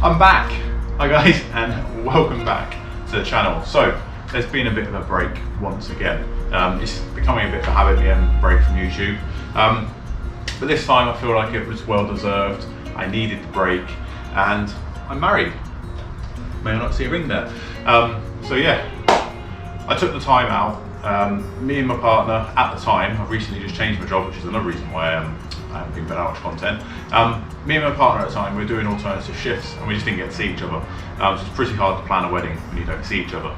I'm back! Hi guys, and welcome back to the channel. So, there's been a bit of a break once again. It's becoming a bit of a habit, the break from YouTube. But this time I feel like it was well deserved. I needed the break, and I'm married. May I not see a ring there. So yeah, I took the time out. Me and my partner at the time, I've recently just changed my job, which is another reason why I haven't been putting out much content. Me and my partner at the time, we were doing alternative shifts and we just didn't get to see each other. So it's pretty hard to plan a wedding when you don't see each other.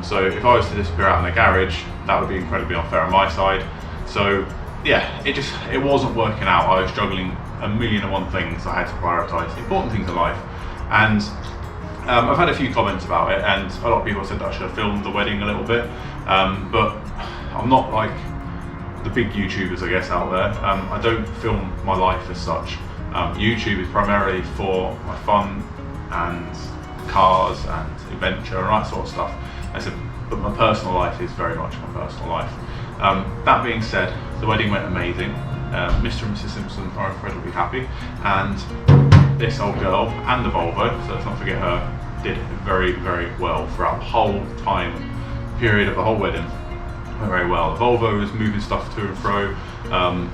So if I was to disappear out in the garage, that would be incredibly unfair on my side. So yeah, it wasn't working out. I was juggling a million and one things. I had to prioritise the important things in life. And I've had a few comments about it, and a lot of people said that I should have filmed the wedding a little bit, but I'm not like the big YouTubers, I guess, out there. I don't film my life as such. YouTube is primarily for my fun and cars and adventure and that sort of stuff. But my personal life is very much my personal life. That being said, the wedding went amazing. Mr. and Mrs. Simpson are incredibly happy, and this old girl and the Volvo, so let's not forget her, did very, very well throughout the whole time period of the whole wedding. Went very well. The Volvo was moving stuff to and fro,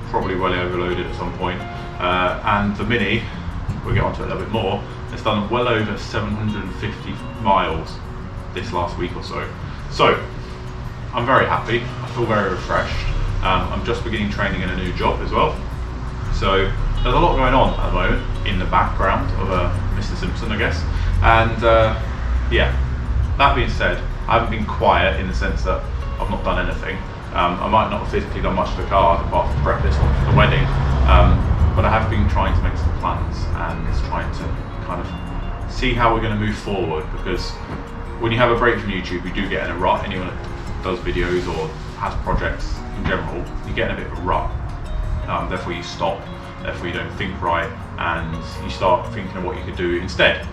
probably well overloaded at some point, and the Mini, we'll get onto it a little bit more, it's done well over 750 miles this last week or so. So I'm very happy. I feel very refreshed. I'm just beginning training in a new job as well. So there's a lot going on at the moment in the background of Mr. Simpson, I guess. And yeah, that being said, I haven't been quiet in the sense that I've not done anything. I might not have physically done much to the car apart from prep this one for the wedding, but I have been trying to make some plans and trying to kind of see how we're going to move forward, because when you have a break from YouTube, you do get in a rut. Anyone that does videos or has projects in general, you get in a bit of a rut. Therefore you stop, therefore you don't think right, and you start thinking of what you could do instead.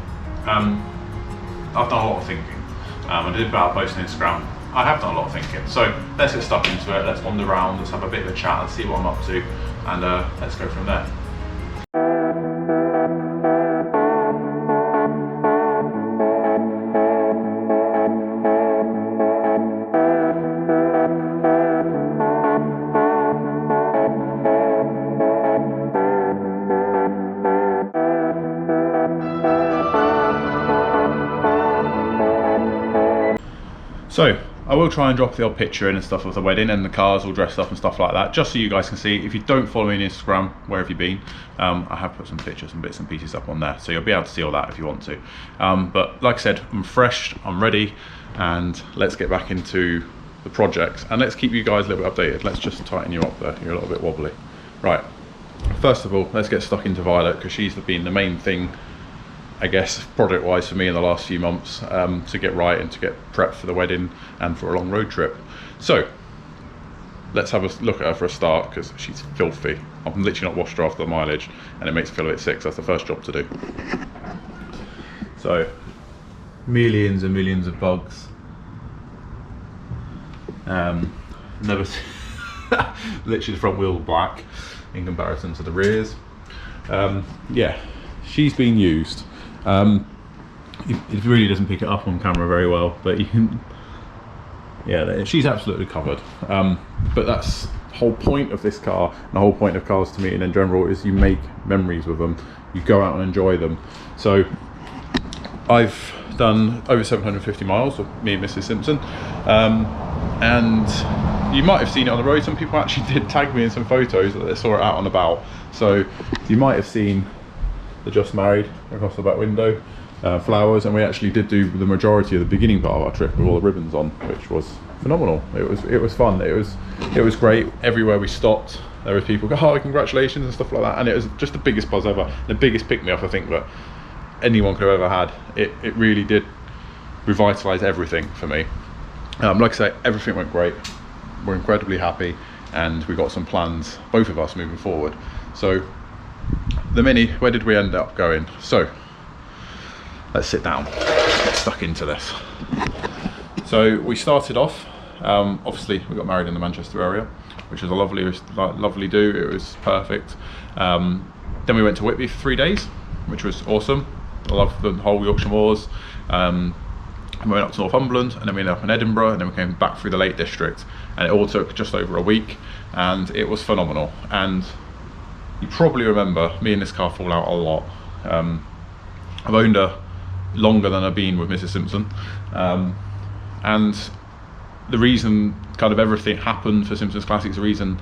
I've done a lot of thinking. I did about posting on Instagram. I have done a lot of thinking. So let's get stuck into it. Let's wander around, let's have a bit of a chat, let's see what I'm up to, and let's go from there. So I will try and drop the odd picture in and stuff of the wedding and the cars all dressed up and stuff like that, just so you guys can see. If you don't follow me on Instagram, where have you been? I have put some pictures and bits and pieces up on there, so you'll be able to see all that if you want to. But like I said, I'm fresh, I'm ready, and let's get back into the project, and let's keep you guys a little bit updated. Let's just tighten you up there, you're a little bit wobbly. Right, first of all, let's get stuck into Violet, because she's been the main thing, I guess, project wise for me in the last few months, to get right and to get prepped for the wedding and for a long road trip. So let's have a look at her for a start, because she's filthy. I've literally not washed her after the mileage, and it makes me feel a bit sick, so that's the first job to do. So millions and millions of bugs. Never literally the front wheel black in comparison to the rears. Yeah, she's been used. It really doesn't pick it up on camera very well, but you can, yeah, she's absolutely covered. But that's the whole point of this car, and the whole point of cars to me in general, is you make memories with them, you go out and enjoy them. So I've done over 750 miles with me and Mrs. Simpson, and you might have seen it on the road. Some people actually did tag me in some photos that they saw it out and about, so you might have seen the just married across the back window, flowers, and we actually did do the majority of the beginning part of our trip with all the ribbons on, which was phenomenal. It was fun. It was great. Everywhere we stopped, there was people go, oh, congratulations and stuff like that, and it was just the biggest buzz ever, the biggest pick-me-up I think that anyone could have ever had. It really did revitalise everything for me. Like I say, everything went great. We're incredibly happy, and we got some plans, both of us, moving forward. So the Mini, where did we end up going? So let's sit down, get stuck into this. So we started off, obviously we got married in the Manchester area, which was a lovely do. It was perfect. Then we went to Whitby for 3 days, which was awesome. I love the whole Yorkshire Moors. And we went up to Northumberland, and then we ended up in Edinburgh, and then we came back through the Lake District, and it all took just over a week, and it was phenomenal. And you probably remember me and this car fall out a lot. I've owned her longer than I've been with Mrs. Simpson, and the reason kind of everything happened for Simpsons Classics, the reason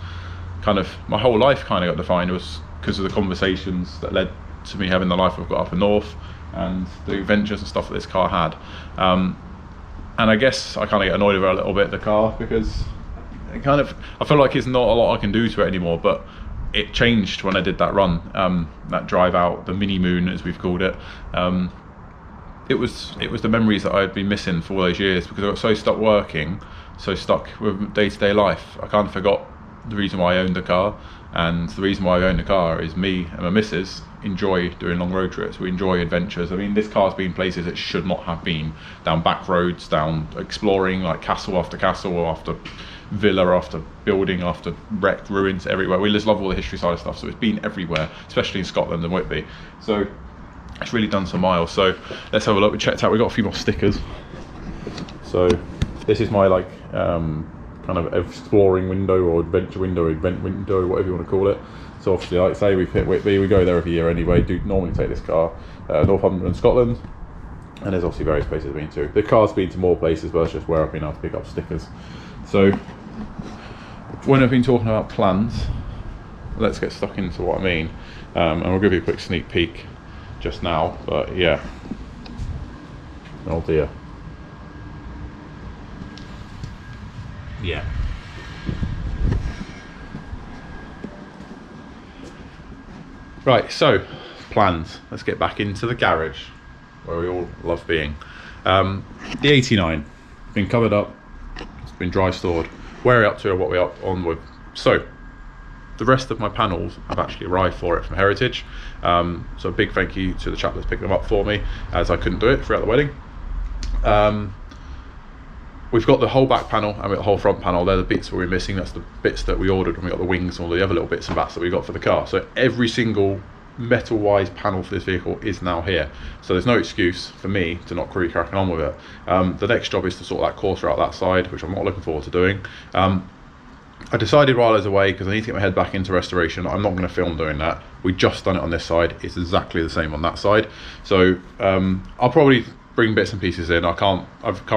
kind of my whole life kind of got defined, was because of the conversations that led to me having the life I've got up in North, and the adventures and stuff that this car had. And I guess I kind of get annoyed with her a little bit, the car, because it kind of, I feel like there's not a lot I can do to it anymore, but it changed when I did that run, that drive out, the mini moon as we've called it. It was the memories that I had been missing for all those years, because I got so stuck working, so stuck with day-to-day life. I kind of forgot the reason why I owned the car, and the reason why I own the car is me and my missus enjoy doing long road trips. We enjoy adventures. I mean, this car's been places it should not have been, down back roads, down exploring, like castle after villa after building after wrecked ruins everywhere. We just love all the history side of stuff, so it's been everywhere, especially in Scotland and Whitby. So it's really done some miles. So let's have a look. We checked out, we got a few more stickers. So this is my like kind of exploring window, or adventure window, or event window, whatever you want to call it. So obviously, like I say, we've hit Whitby, we go there every year anyway, do normally take this car, Northumberland, Scotland, and there's obviously various places I've been to. The car's been to more places, but it's just where I've been able to pick up stickers. So when I've been talking about plans, let's get stuck into what I mean, and we'll give you a quick sneak peek just now, but yeah, oh dear. Yeah. Right, so plans. Let's get back into the garage where we all love being. The 89, been covered up, it's been dry stored. Where are we up to, or what we're up on with? So the rest of my panels have actually arrived for it from Heritage. So a big thank you to the chap that's picked them up for me, as I couldn't do it throughout the wedding. We've got the whole back panel and the whole front panel. They're the bits we're missing. That's the bits that we ordered when we got the wings and all the other little bits and bats that we got for the car. So every single metal-wise panel for this vehicle is now here. So there's no excuse for me to not really cracking on with it. The next job is to sort that quarter out that side, which I'm not looking forward to doing. I decided while I was away, because I need to get my head back into restoration, I'm not going to film doing that. We just done it on this side. It's exactly the same on that side. So I'll probably bring bits and pieces in. I can't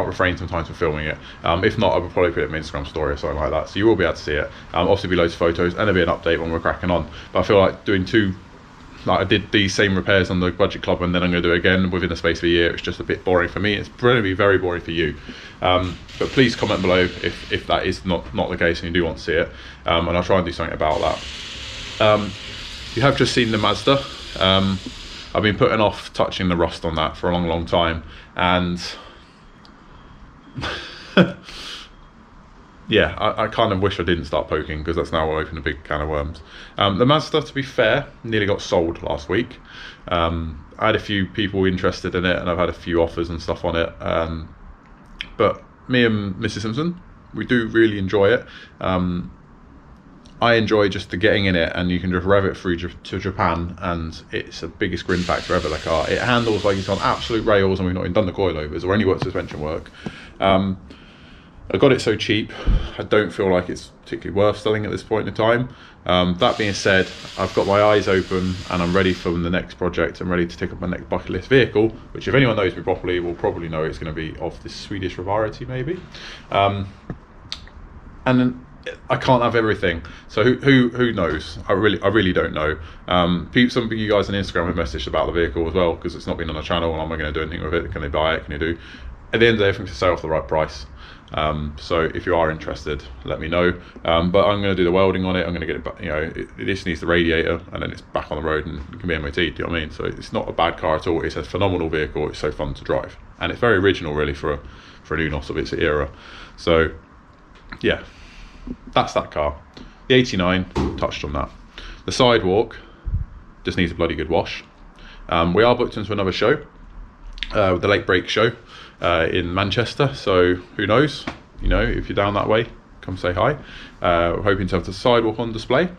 refrain sometimes from filming it. If not, I will probably put it in my Instagram story or something like that, so you will be able to see it. Obviously there'll be loads of photos, and there'll be an update when we're cracking on. But I feel like doing two, like I did these same repairs on the Budget Club, and then I'm going to do it again within the space of a year. It's just a bit boring for me. It's going to be very boring for you. But please comment below if that is not the case and you do want to see it, and I'll try and do something about that. You have just seen the Mazda. I've been putting off touching the rust on that for a long time, and yeah, I kind of wish I didn't start poking, because that's now opened a big can of worms. The Mazda, to be fair, nearly got sold last week. I had a few people interested in it, and I've had a few offers and stuff on it, but me and Mrs. Simpson, we do really enjoy it. I enjoy just the getting in it, and you can just rev it through to Japan, and it's the biggest grin factor ever, the car. It handles like it's on absolute rails, and we've not even done the coilovers or any work suspension work. I got it so cheap, I don't feel like it's particularly worth selling at this point in time. That being said, I've got my eyes open, and I'm ready for the next project. I'm ready to take up my next bucket list vehicle, which if anyone knows me properly will probably know it's going to be of this Swedish variety maybe. And then I can't have everything, so who knows? I really don't know. Some of you guys on Instagram have messaged about the vehicle as well, because it's not been on the channel, and I'm not going to do anything with it. Can they buy it? Can you do? At the end of the day, everything's to sell for the right price. So if you are interested, let me know. But I'm going to do the welding on it. I'm going to get it back. You know, it just needs the radiator, and then it's back on the road and it can be MOT. Do you know what I mean? So it's not a bad car at all. It's a phenomenal vehicle. It's so fun to drive, and it's very original, really, for an Unos of its era. So yeah. That's that car. The 89, touched on that. The sidewalk just needs a bloody good wash. We are booked into another show, the Lake Break show in Manchester, so who knows, you know, if you're down that way, come say hi. We're hoping to have the sidewalk on display.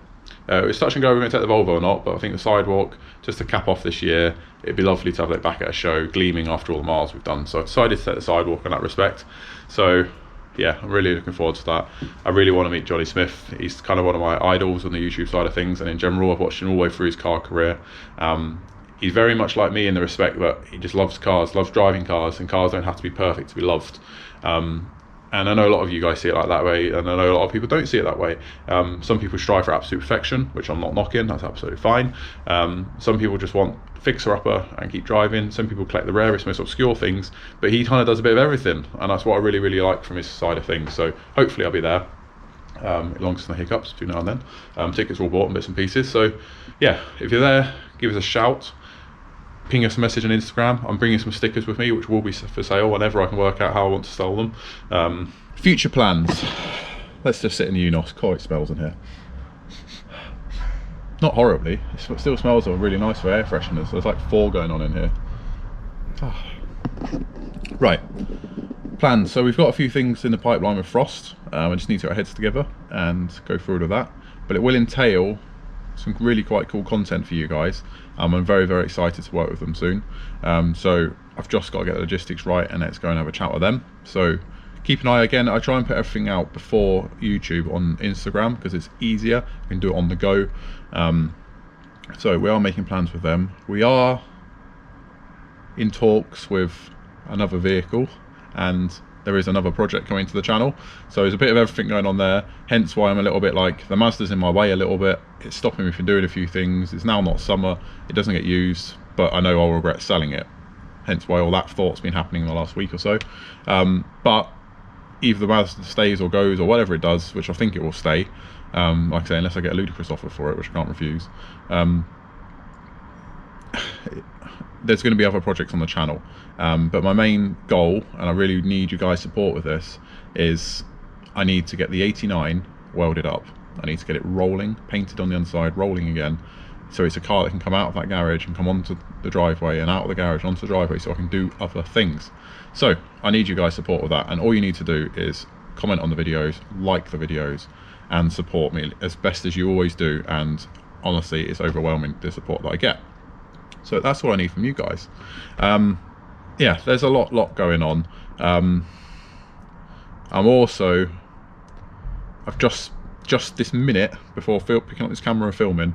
It's touch and go, we're going to take the Volvo or not, but I think the Sidewalk, just to cap off this year, it'd be lovely to have it back at a show, gleaming after all the miles we've done. So I decided to take the Sidewalk in that respect. So yeah, I'm really looking forward to that. I really want to meet Johnny Smith. He's kind of one of my idols on the YouTube side of things, and in general, I've watched him all the way through his car career. He's very much like me in the respect that he just loves cars, loves driving cars, and cars don't have to be perfect to be loved. And I know a lot of you guys see it like that way, and I know a lot of people don't see it that way. Some people strive for absolute perfection, which I'm not knocking, that's absolutely fine. Some people just want fixer-upper and keep driving. Some people collect the rarest, most obscure things, but he kind of does a bit of everything, and that's what I really, really like from his side of things. So hopefully I'll be there, along with some hiccups between now and then. Tickets are all bought in bits and pieces, so yeah, if you're there, give us a shout. Ping us a message on Instagram. I'm bringing some stickers with me, which will be for sale whenever I can work out how I want to sell them. Future plans. Let's just sit in the Unos. God, it smells in here. Not horribly. It still smells really nice for air fresheners. There's like 4 going on in here. Oh. Right. Plans. So we've got a few things in the pipeline with Frost. I just need to get our heads together and go through all of that. But it will entail some really quite cool content for you guys. I'm very, very excited to work with them soon. So I've just got to get the logistics right and let's go and have a chat with them. So keep an eye. Again, I try and put everything out before YouTube on Instagram because it's easier. You can do it on the go. So we are making plans with them. We are in talks with another vehicle, and there is another project coming to the channel. So there's a bit of everything going on there, hence why I'm a little bit like, the Mazda's in my way a little bit. It's stopping me from doing a few things. It's now not summer, it doesn't get used, but I know I'll regret selling it. Hence why all that thought's been happening in the last week or so. But either the Mazda stays or goes or whatever it does, which I think it will stay, like I say, unless I get a ludicrous offer for it, which I can't refuse. There's going to be other projects on the channel, but my main goal, and I really need you guys' support with this, is I need to get the 89 welded up. I need to get it rolling, painted on the inside, rolling again, so it's a car that can come out of that garage and come onto the driveway, and out of the garage onto the driveway, so I can do other things. So I need you guys' support with that, and all you need to do is comment on the videos, like the videos, and support me as best as you always do. And honestly, it's overwhelming, the support that I get. So that's all I need from you guys. Yeah, there's a lot going on. I've just this minute before picking up this camera and filming,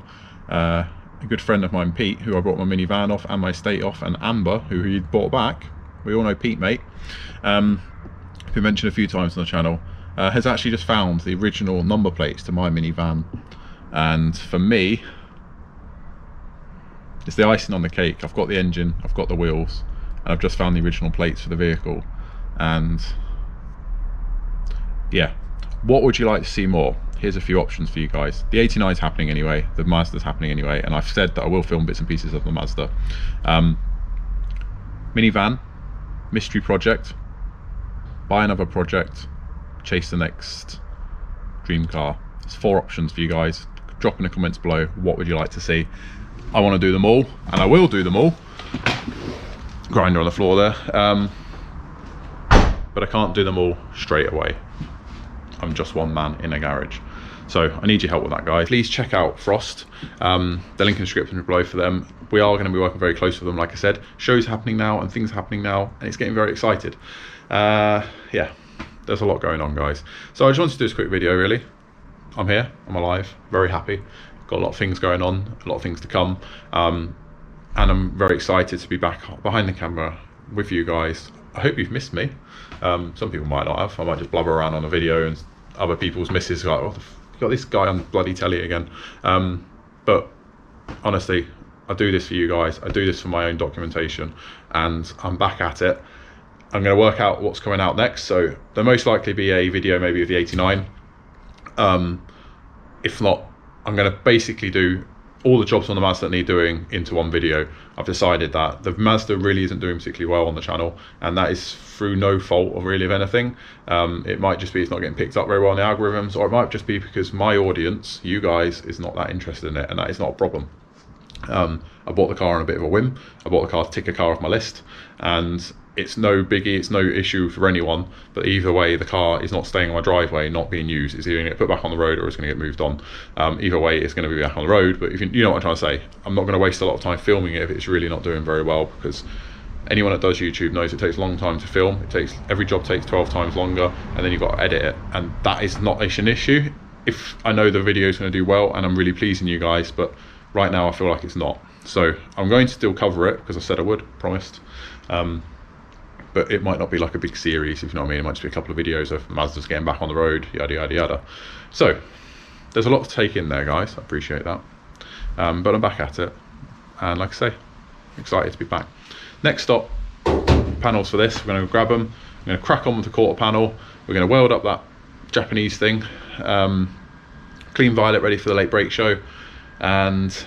a good friend of mine, Pete, who I brought my minivan off and my estate off, and Amber, who he bought back. We all know Pete, mate. Who mentioned a few times on the channel, has actually just found the original number plates to my minivan, and for me, it's the icing on the cake. I've got the engine, I've got the wheels, and I've just found the original plates for the vehicle. And yeah, what would you like to see more? Here's a few options for you guys. The 89 is happening anyway, the Mazda's happening anyway, and I've said that I will film bits and pieces of the Mazda. Minivan, mystery project, buy another project, chase the next dream car. There's 4 options for you guys. Drop in the comments below, what would you like to see? I want to do them all, and I will do them all. Grinder on the floor there. But I can't do them all straight away. I'm just one man in a garage. So I need your help with that, guys. Please check out Frost. The link in the description below for them. We are going to be working very close with them, like I said. Shows happening now and things happening now, and it's getting very excited. Yeah, there's a lot going on, guys. So I just wanted to do this quick video, really. I'm here, I'm alive, very happy. Got a lot of things going on, a lot of things to come. And I'm very excited to be back behind the camera with you guys. I hope you've missed me. Some people might not have. I might just blubber around on a video and other people's misses like, oh, you got this guy on bloody telly again. But honestly, I do this for you guys. I do this for my own documentation, and I'm back at it. I'm going to work out what's coming out next. So there'll most likely be a video maybe of the 89. If not, I'm going to basically do all the jobs on the Mazda that need doing into one video. I've decided that the Mazda really isn't doing particularly well on the channel, and that is through no fault of really of anything. It might just be it's not getting picked up very well in the algorithms, or it might just be because my audience, you guys, is not that interested in it, and that is not a problem. I bought the car on a bit of a whim. I bought the car to tick a car off my list, and it's no biggie, it's no issue for anyone, but either way the car is not staying on my driveway, not being used. It's either going to get put back on the road or it's going to get moved on. Either way it's going to be back on the road, but if you know what I'm trying to say, I'm not going to waste a lot of time filming it if it's really not doing very well, because anyone that does YouTube knows it takes a long time to film. Every job takes 12 times longer, and then you've got to edit it, and that is not an issue if I know the video is going to do well and I'm really pleasing you guys, but right now I feel like it's not. So I'm going to still cover it because I said I would, promised. But it might not be like a big series, if you know what I mean. It might just be a couple of videos of Mazda's getting back on the road, yada yada yada. So there's a lot to take in there, guys. I appreciate that. But I'm back at it, and like I say, excited to be back. Next stop, panels for this. We're going to grab them. I'm going to crack on with the quarter panel. We're going to weld up that Japanese thing, clean violet ready for the late break show, and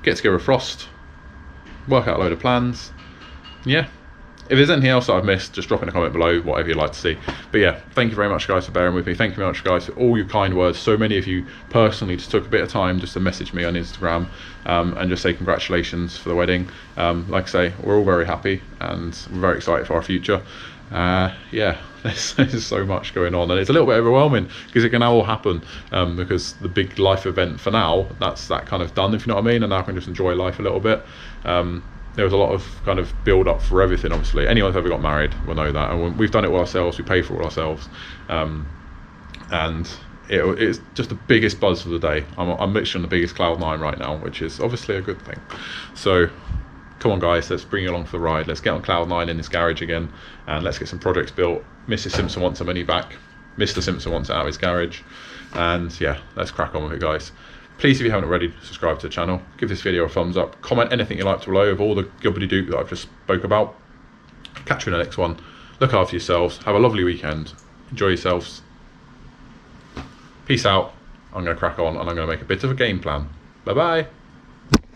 get together with Frost, work out a load of plans. Yeah, if there's anything else that I've missed, just drop in a comment below, whatever you'd like to see. But yeah, thank you very much guys for bearing with me. Thank you very much guys for all your kind words. So many of you personally just took a bit of time just to message me on Instagram and just say congratulations for the wedding. Like I say, we're all very happy and we're very excited for our future. Yeah, there's so much going on, and it's a little bit overwhelming because it can now all happen, because the big life event for now, that's that kind of done, if you know what I mean, and now I can just enjoy life a little bit. There was a lot of kind of build up for everything. Obviously anyone who's ever got married will know that, and we've done it all ourselves, we pay for it all ourselves, and it's just the biggest buzz of the day. I'm literally on the biggest cloud 9 right now, which is obviously a good thing. So come on guys, let's bring you along for the ride. Let's get on cloud 9 in this garage again, and let's get some projects built. Mrs. Simpson wants her money back, Mr. Simpson wants it out of his garage, and yeah, let's crack on with it guys. Please, if you haven't already, subscribe to the channel, give this video a thumbs up, comment anything you like below of all the gobbledygook that I've just spoke about. Catch you in the next one. Look after yourselves, have a lovely weekend, enjoy yourselves. Peace out. I'm going to crack on and I'm going to make a bit of a game plan. Bye bye.